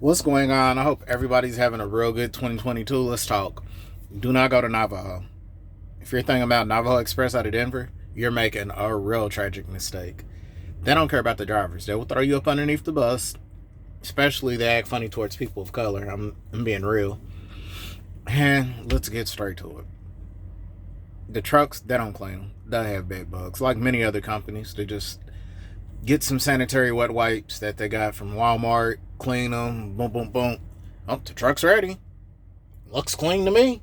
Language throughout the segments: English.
What's going on? I hope everybody's having a real good 2022. Let's talk. Do not go to Navajo. If you're thinking about Navajo Express out of Denver, you're making a real tragic mistake. They don't care about the drivers. They will throw you up underneath the bus, especially they act funny towards people of color. I'm being real. And let's get straight to it. The trucks, they don't clean them. They have bed bugs. Like many other companies, they just get some sanitary wet wipes that they got from Walmart, clean them, boom, boom, boom. Oh, the truck's ready. Looks clean to me.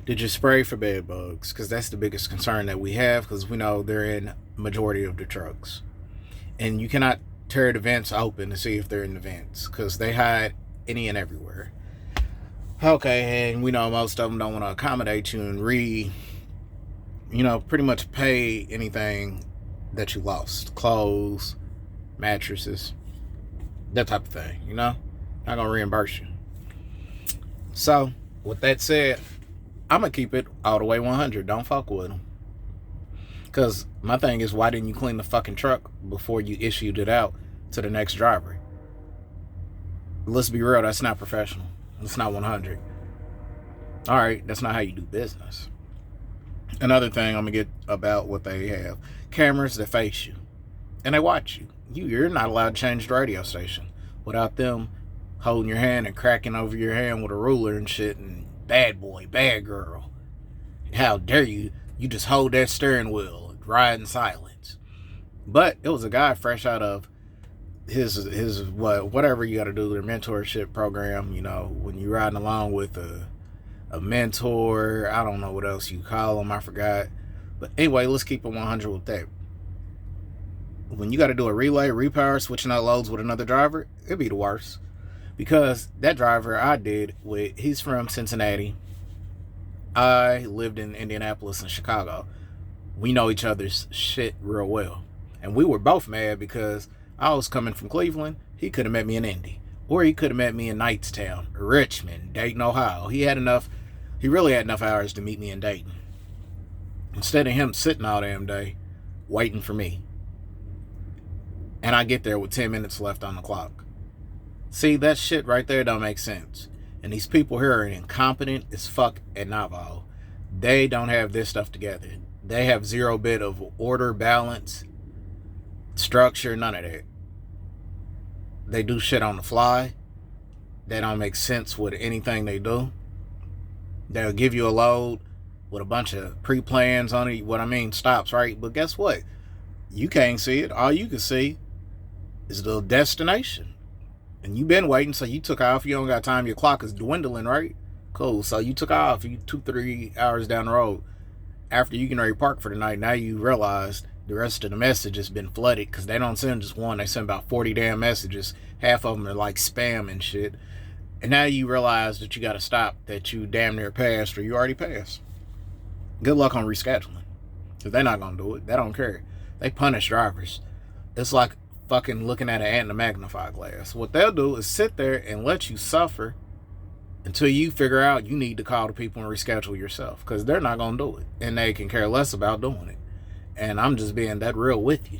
Did you spray for bed bugs? Because that's the biggest concern that we have, because we know they're in majority of the trucks. And you cannot tear the vents open to see if they're in the vents, because they hide any and everywhere. Okay, and we know most of them don't want to accommodate you and pretty much pay anything that you lost. Clothes, mattresses, that type of thing, not gonna reimburse you. So with that said, I'm gonna keep it all the way 100. Don't fuck with them, because my thing is, why didn't you clean the fucking truck before you issued it out to the next driver? Let's be real, that's not professional. It's not 100. All right, that's not how you do business. Another thing I'm gonna get about what they have: cameras that face you and they watch you. You're not allowed to change the radio station without them holding your hand and cracking over your hand with a ruler and shit. And bad boy, bad girl, how dare you? You just hold that steering wheel and ride in silence. But it was a guy fresh out of his whatever you got to do, their mentorship program. When you're riding along with a mentor, I don't know what else you call them, I forgot. But anyway, let's keep it 100 with that. When you got to do a relay, repower, switching out loads with another driver, it'd be the worst. Because that driver I did with, he's from Cincinnati. I lived in Indianapolis and Chicago. We know each other's shit real well. And we were both mad because I was coming from Cleveland. He could have met me in Indy. Or he could have met me in Knightstown, Richmond, Dayton, Ohio. He really had enough hours to meet me in Dayton. Instead of him sitting all damn day waiting for me. And I get there with 10 minutes left on the clock. See, that shit right there don't make sense. And these people here are incompetent as fuck at Navajo. They don't have this stuff together. They have zero bit of order, balance, structure, none of that. They do shit on the fly. They don't make sense with anything they do. They'll give you a load with a bunch of pre-plans on it. Stops, right? But guess what? You can't see it. All you can see is the destination. And you've been waiting, so you took off. You don't got time. Your clock is dwindling, right? Cool. So you took off. You 2-3 hours down the road. After you can already park for the night, now you realize the rest of the message has been flooded, because they don't send just one. They send about 40 damn messages. Half of them are like spam and shit. And now you realize that you got to stop, that you damn near passed or you already passed. Good luck on rescheduling, because they're not going to do it. They don't care. They punish drivers. It's like fucking looking at an ant in a magnifying glass. What they'll do is sit there and let you suffer until you figure out you need to call the people and reschedule yourself, because they're not going to do it. And they can care less about doing it. And I'm just being that real with you.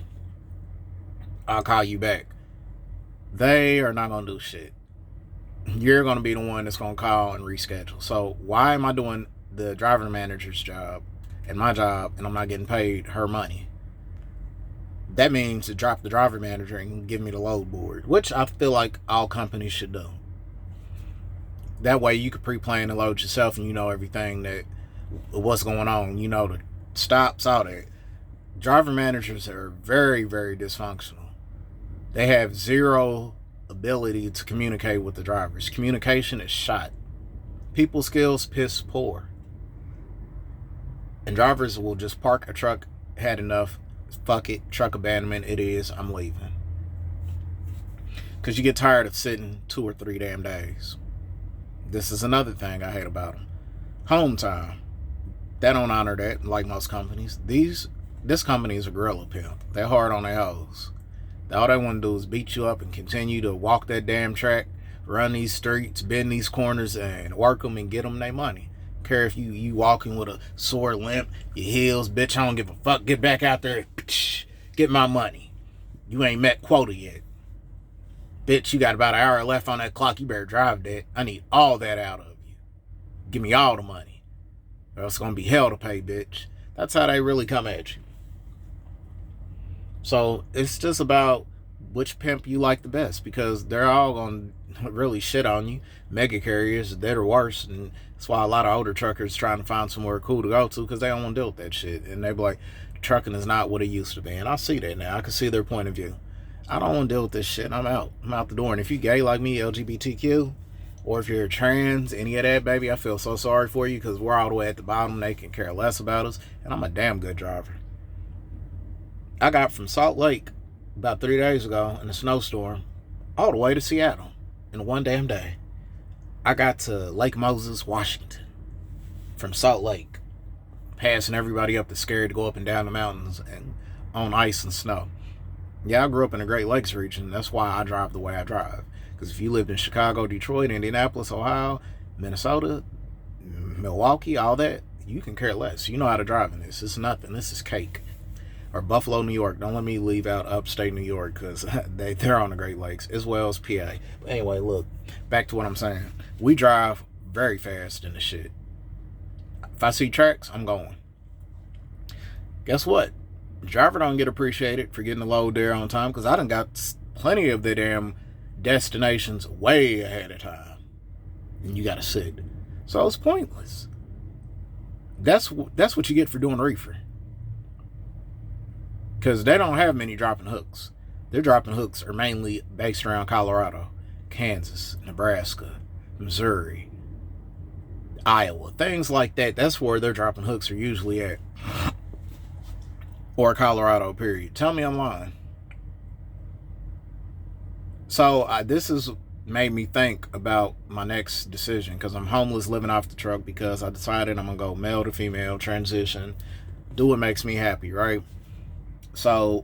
I'll call you back. They are not going to do shit. You're going to be the one that's going to call and reschedule. So why am I doing the driver manager's job and my job, and I'm not getting paid her money? That means to drop the driver manager and give me the load board, which I feel like all companies should do. That way you can pre-plan the load yourself, and you know everything that what's going on. You know the stops, all that. Driver managers are very, very dysfunctional. They have zero ability to communicate with the drivers. Communication is shot. People skills piss poor. And drivers will just park a truck, had enough, fuck it, truck abandonment, it is, I'm leaving. Because you get tired of sitting 2 or 3 damn days. This is another thing I hate about them. Home time. They don't honor that, like most companies. This company is a gorilla pimp. They're hard on their hoes. All they want to do is beat you up and continue to walk that damn track, run these streets, bend these corners, and work them and get them their money. Care if you walking with a sore limp, your heels, bitch, I don't give a fuck. Get back out there, get my money. You ain't met quota yet. Bitch, you got about an hour left on that clock. You better drive that. I need all that out of you. Give me all the money. Or else it's going to be hell to pay, bitch. That's how they really come at you. So it's just about which pimp you like the best, because they're all going to really shit on you. Mega carriers, they're worse. And that's why a lot of older truckers trying to find somewhere cool to go to, because they don't want to deal with that shit. And they be like, trucking is not what it used to be. And I see that now. I can see their point of view. I don't want to deal with this shit. I'm out. I'm out the door. And if you gay like me, LGBTQ, or if you're trans, any of that, baby, I feel so sorry for you, because we're all the way at the bottom. They can care less about us. And I'm a damn good driver. I got from Salt Lake about 3 days ago in a snowstorm all the way to Seattle in one damn day. I got to Lake Moses, Washington from Salt Lake, passing everybody up that's scared to go up and down the mountains and on ice and snow. Yeah, I grew up in the Great Lakes region. That's why I drive the way I drive. Because if you lived in Chicago, Detroit, Indianapolis, Ohio, Minnesota, Milwaukee, all that, you can care less. You know how to drive in this. It's nothing. This is cake. Or Buffalo, New York. Don't let me leave out upstate New York, because they're on the Great Lakes, as well as PA. But anyway, look, back to what I'm saying. We drive very fast in the shit. If I see tracks, I'm going. Guess what? The driver don't get appreciated for getting the load there on time, because I done got plenty of the damn destinations way ahead of time. And you got to sit. So it's pointless. That's what you get for doing reefer. Because they don't have many dropping hooks. Their dropping hooks are mainly based around Colorado, Kansas, Nebraska, Missouri, Iowa, things like that. That's where their dropping hooks are usually at. Or Colorado, period. Tell me I'm lying. So this has made me think about my next decision, because I'm homeless, living off the truck, because I decided I'm going to go male to female, transition, do what makes me happy, right? So,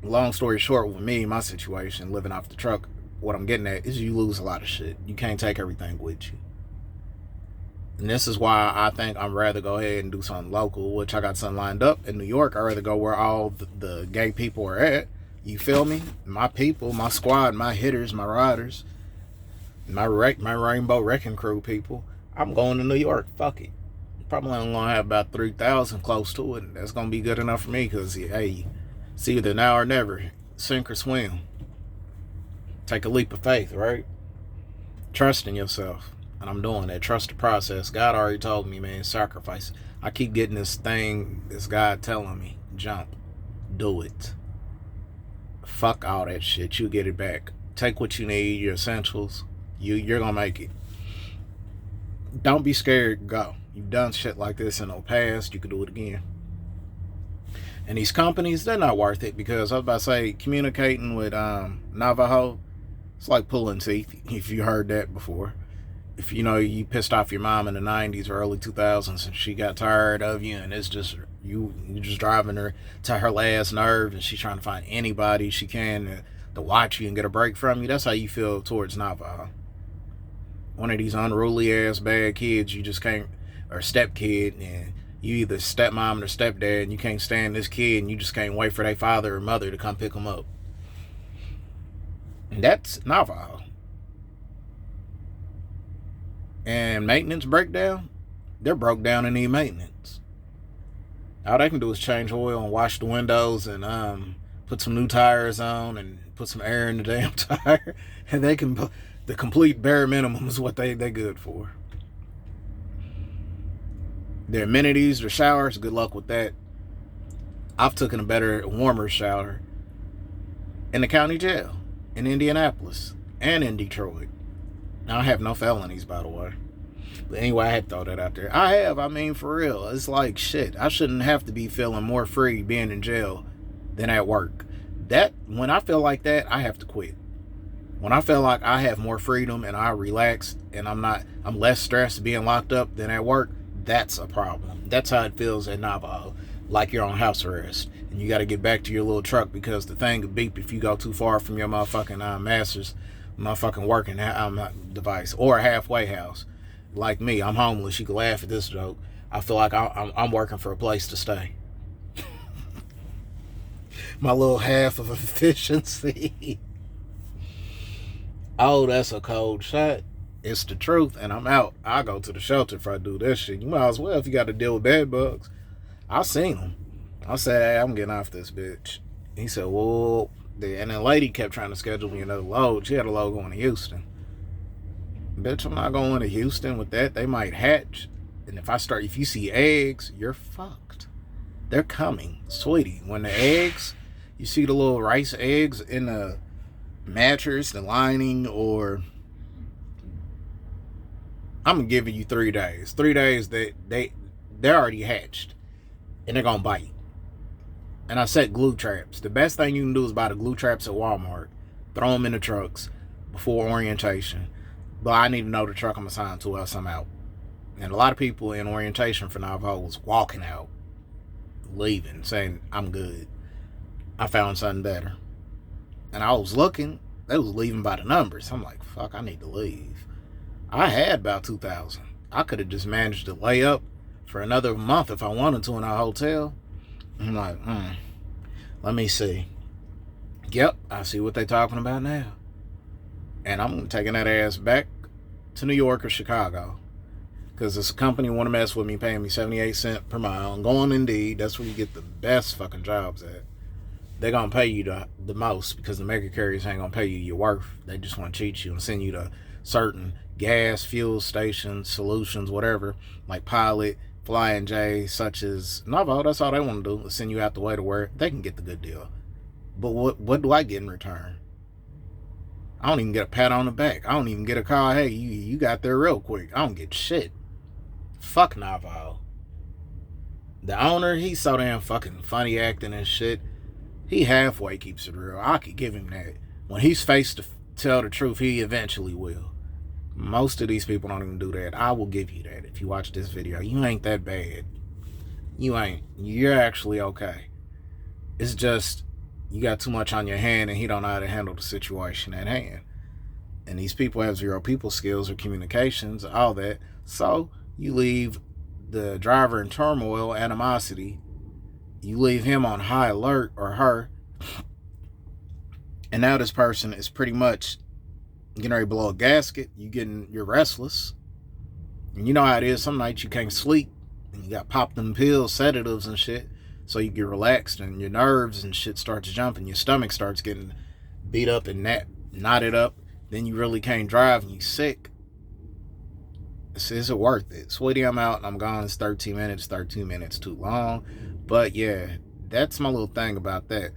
long story short, with me, my situation, living off the truck, what I'm getting at is you lose a lot of shit. You can't take everything with you. And this is why I think I'd rather go ahead and do something local, which I got something lined up in New York. I'd rather go where all the gay people are at. You feel me? My people, my squad, my hitters, my riders, my Rainbow Wrecking Crew people. I'm going to New York. Fuck it. Probably only going to have about 3,000 close to it. That's going to be good enough for me, because, hey, it's either now or never. Sink or swim. Take a leap of faith, right? Trust in yourself. And I'm doing that. Trust the process. God already told me, man, sacrifice. I keep getting this God telling me, jump. Do it. Fuck all that shit. You get it back. Take what you need, your essentials. You're going to make it. Don't be scared. Go. You've done shit like this in the past. You could do it again. And these companies, they're not worth it, because I was about to say, communicating with Navajo, it's like pulling teeth, if you heard that before. If you pissed off your mom in the 90s or early 2000s and she got tired of you, and it's just you just driving her to her last nerve, and she's trying to find anybody she can to watch you and get a break from you, that's how you feel towards Navajo. One of these unruly ass bad kids you just can't, or step kid, and you either stepmom or stepdad, and you can't stand this kid, and you just can't wait for their father or mother to come pick them up. And that's Navajo. And maintenance breakdown, they're broke down and need maintenance. All they can do is change oil and wash the windows and put some new tires on and put some air in the damn tire. And they can, the complete bare minimum is what they good for. Their amenities, their showers, good luck with that. I've taken a better, warmer shower in the county jail in Indianapolis and in Detroit. Now, I have no felonies, by the way. But anyway, I had to throw that out there. I mean, for real. It's like, shit, I shouldn't have to be feeling more free being in jail than at work. When I feel like that, I have to quit. When I feel like I have more freedom and I relax and I'm less stressed being locked up than at work, that's a problem. That's how it feels at Navajo. Like you're on house arrest and you got to get back to your little truck because the thing could beep if you go too far from your motherfucking master's motherfucking working device, or a halfway house. Like me, I'm homeless. You can laugh at this joke. I feel like I'm working for a place to stay. My little half of efficiency. oh, that's a cold shot. It's the truth, and I'm out. I go to the shelter if I do this shit. You might as well if you got to deal with bed bugs. I seen them. I said, hey, I'm getting off this bitch. He said, well, and the lady kept trying to schedule me another load. She had a load going to Houston. Bitch, I'm not going to Houston with that. They might hatch. And if you see eggs, you're fucked. They're coming. Sweetie, when the eggs, you see the little rice eggs in the mattress, the lining, or I'm giving you 3 days. 3 days they're already hatched. And they're gonna bite. And I set glue traps. The best thing you can do is buy the glue traps at Walmart. Throw them in the trucks before orientation. But I need to know the truck I'm assigned to, else I'm out. And a lot of people in orientation for Navajo was walking out, leaving, saying, I'm good. I found something better. And I was looking, they was leaving by the numbers. I'm like, fuck, I need to leave. I had about 2,000. I could have just managed to lay up for another month if I wanted to in our hotel. I'm like, let me see. Yep, I see what they're talking about now. And I'm taking that ass back to New York or Chicago. Because this company want to mess with me, paying me 78 cents per mile. And going Indeed, that's where you get the best fucking jobs at. They're going to pay you the most because the mega carriers ain't going to pay you your worth. They just want to cheat you and send you to certain gas, fuel stations, solutions, whatever, like Pilot, Flying J, such as Navajo. That's all they want to do is send you out the way to where they can get the good deal. But what do I get in return? I don't even get a pat on the back. I don't even get a call, hey, you got there real quick. I don't get shit. Fuck Navajo. The owner, he's so damn fucking funny acting and shit. He halfway keeps it real. I could give him that. When he's faced to tell the truth, he eventually will. Most of these people don't even do that. I will give you that if you watch this video. You ain't that bad. You ain't. You're actually okay. It's just you got too much on your hand and he don't know how to handle the situation at hand. And these people have zero people skills or communications, all that. So you leave the driver in turmoil, animosity. You leave him on high alert, or her. And now this person is pretty much getting ready to blow a gasket. You're restless. And you know how it is. Some nights you can't sleep. And you got popped them pills, sedatives and shit. So you get relaxed and your nerves and shit starts jumping. Your stomach starts getting beat up and knotted up. Then you really can't drive and you sick. Is it worth it? Sweetie, I'm out and I'm gone. It's 13 minutes. 13 minutes too long. But yeah, that's my little thing about that.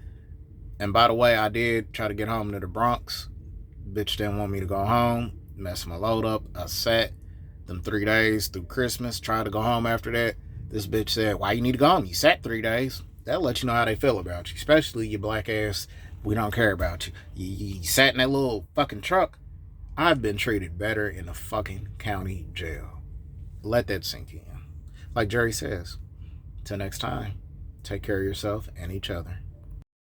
And by the way, I did try to get home to the Bronx. Bitch didn't want me to go home. Messed my load up. I sat them 3 days through Christmas. Tried to go home after that. This bitch said, why you need to go home? You sat 3 days. That'll let you know how they feel about you. Especially your black ass. We don't care about you. You sat in that little fucking truck. I've been treated better in a fucking county jail. Let that sink in. Like Jerry says, till next time, take care of yourself and each other.